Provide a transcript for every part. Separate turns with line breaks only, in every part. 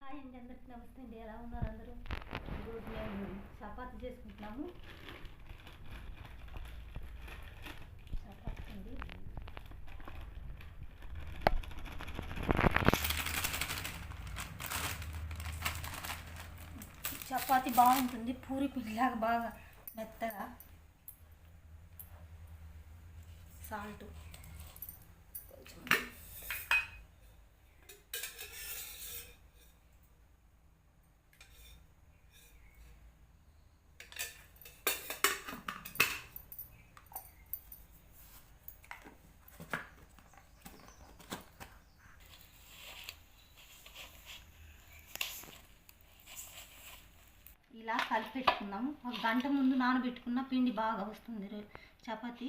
Hi అండి, అందరికీ నమస్తే అండి. ఎలా ఉన్నారు అందరూ? ఈరోజు మేము చపాతీ చేసుకుంటున్నాము. చపాతీ అండి. చపాతీ బాగుంటుంది, పూరి పిండిలాగా బాగా మెత్తగా. సాల్ట్ కొంచెం, ఇలా కలిపి పెట్టుకున్నాము. ఒక గంట ముందు నానబెట్టుకున్న పిండి బాగా వస్తుంది చపాతీ.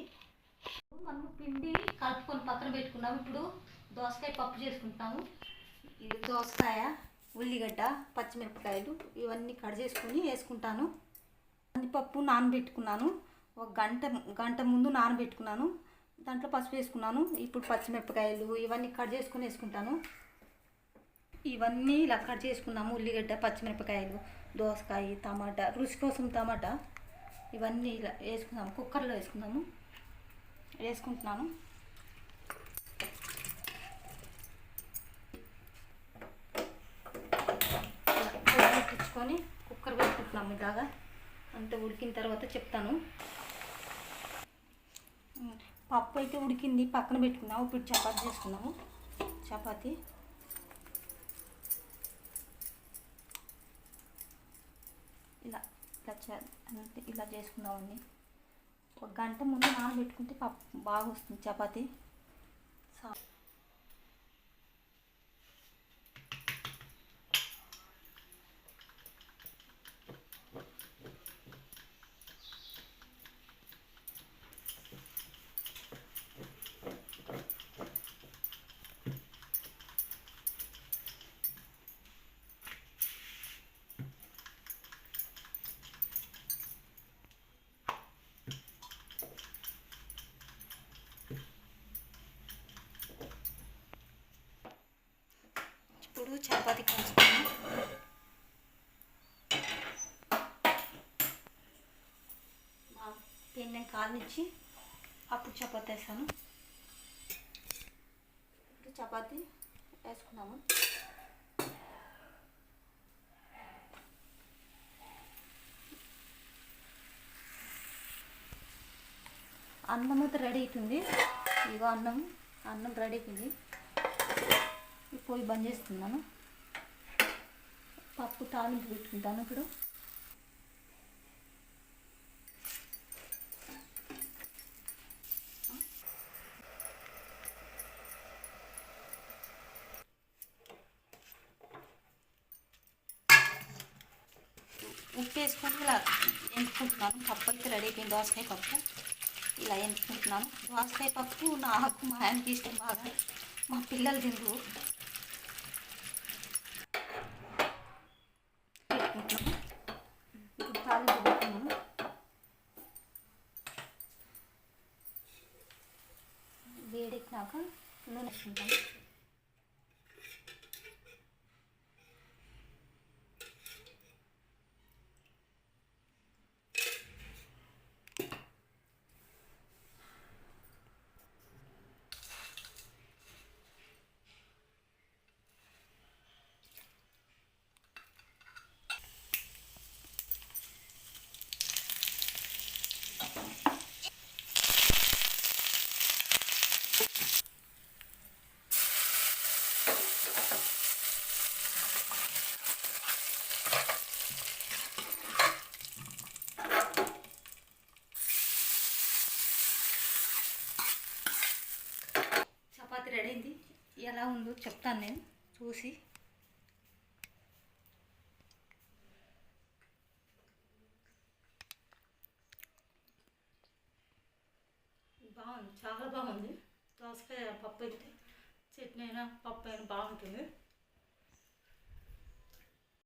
మనం పిండి కలుపుకొని పక్కన పెట్టుకున్నాము. ఇప్పుడు దోసకాయ పప్పు చేసుకుంటాము. ఇది దోసకాయ, ఉల్లిగడ్డ, పచ్చిమిరపకాయలు ఇవన్నీ కట్ చేసుకొని వేసుకుంటాను. కందిపప్పు నానబెట్టుకున్నాను. ఒక గంట ముందు నానబెట్టుకున్నాను. దాంట్లో పసుపు వేసుకున్నాను. ఇప్పుడు పచ్చిమిరపకాయలు ఇవన్నీ కట్ చేసుకొని వేసుకుంటాను. ఇవన్నీ ఇలా కట్ చేసుకున్నాము. ఉల్లిగడ్డ, పచ్చిమిరపకాయలు, దోసకాయ, టమాటా, రుచి కోసం టమాటా ఇవన్నీ ఇలా వేసుకున్నాము. కుక్కర్లో వేసుకుంటున్నాను. పెట్టించుకొని కుక్కర్ వేసుకుంటున్నాము. ఇలాగా అంత ఉడికిన తర్వాత చెప్తాను. పప్పు అయితే ఉడికింది, పక్కన పెట్టుకున్నాము. ఇప్పుడు చపాతీ చేసుకున్నాము. చపాతీ ఇలా చేసుకున్నామండి. ఒక గంట ముందు నానబెట్టుకుంటే పప్పు బాగా వస్తుంది చపాతీ. ఇప్పుడు చపాతీ కాల్చుకున్నాను. పెన్నె కాల్నిచ్చి అప్పుడు చపాతీ వేస్తాను. ఇప్పుడు చపాతీ వేసుకున్నాము. అన్నం అయితే రెడీ అవుతుంది. ఇదిగో అన్నం రెడీ అయిపోయింది. పొయ్యి బంద్ చేస్తున్నాను. పప్పు తాలింపు పెట్టుకుంటాను. ఇప్పుడు ఉప్పు వేసుకొని ఇలా ఎంచుకుంటున్నాను. పప్పు అయితే రెడీ అయిపోయింది. దోసకాయ పప్పు ఇలా ఎంచుకుంటున్నాను. దోసకాయ పప్పు నాకు మా ఆయనకి ఇష్టం బాగా, మా పిల్లలు తింటారు. ఇప్పుడు తాలింపు పెట్టుకున్నాను. వేడెక్కినాక నూనె వేసుకుంటాను. చపాతీ రెడీ అయింది. ఎలా ఉందో చెప్తాను నేను చూసి. బాగుంది, చాలా బాగుంది. దోసకాయ పప్పు అయితే చట్నీ అయినా పప్పు అయినా బాగుంటుంది.